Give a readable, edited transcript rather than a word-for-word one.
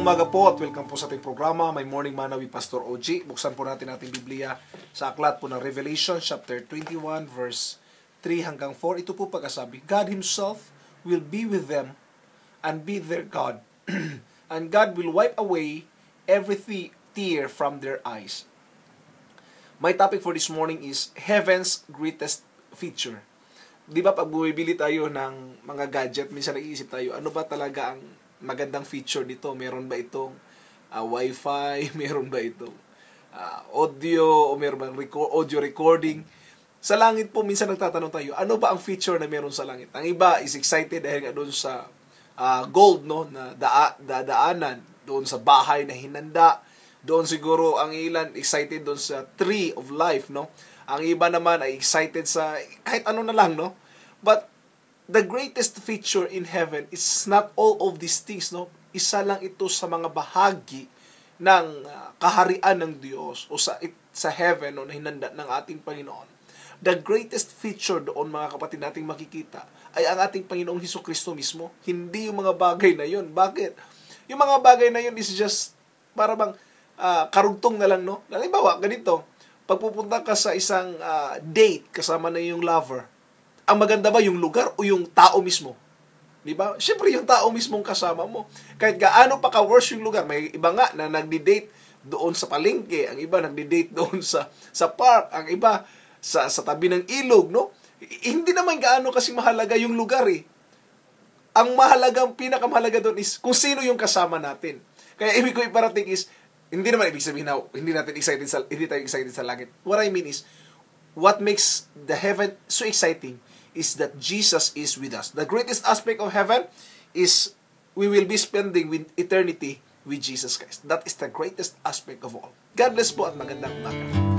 umaga po at welcome po sa ating programa, My Morning Manna with Pastor OG. Buksan po natin ating Biblia sa aklat po ng Revelation chapter 21 verse 3 hanggang 4. Ito po pagkasabi, God Himself will be with them and be their God. And God will wipe away every tear from their eyes. My topic for this morning is Heaven's Greatest Feature. Di ba pag bumibili tayo ng mga gadget, minsan nag-iisip tayo, ano ba talaga ang magandang feature nito? Meron ba itong Wi-Fi? Meron ba itong audio? O meron ba audio recording? Sa langit po, minsan nagtatanong tayo, ano ba ang feature na meron sa langit? Ang iba is excited dahil nga doon sa gold, no, na dadaanan, doon sa bahay na hinanda, doon siguro ang ilan excited doon sa tree of life, no? Ang iba naman ay excited sa kahit ano na lang, no? But the greatest feature in heaven is not all of these things, no? Isa lang ito sa mga bahagi ng kaharian ng Diyos o sa heaven, no, na hinanda ng ating Panginoon. The greatest feature doon, mga kapatid, nating makikita ay ang ating Panginoong Hesukristo mismo. Hindi yung mga bagay na yun. Bakit? Yung mga bagay na yun is just para bang karugtong na lang, no? Halimbawa, ganito, pagpupunta ka sa isang date kasama na yung lover, ang maganda ba yung lugar o yung tao mismo? Di ba? Siyempre yung tao mismong kasama mo. Kahit gaano pa ka-worse yung lugar. May iba nga na nagdi-date doon sa palengke, ang iba nagdi-date doon sa park, ang iba sa tabi ng ilog, no? Hindi naman gaano kasi mahalaga yung lugar eh. Ang mahalagang, pinakamahalaga doon is kung sino yung kasama natin. Kaya ibig ko iparating is, hindi naman ibig sabihin na hindi tayo excited sa langit. What I mean is, what makes the heaven so exciting is that Jesus is with us. The greatest aspect of heaven is we will be spending with eternity with Jesus Christ. That is the greatest aspect of all. God bless po at magandang umaga.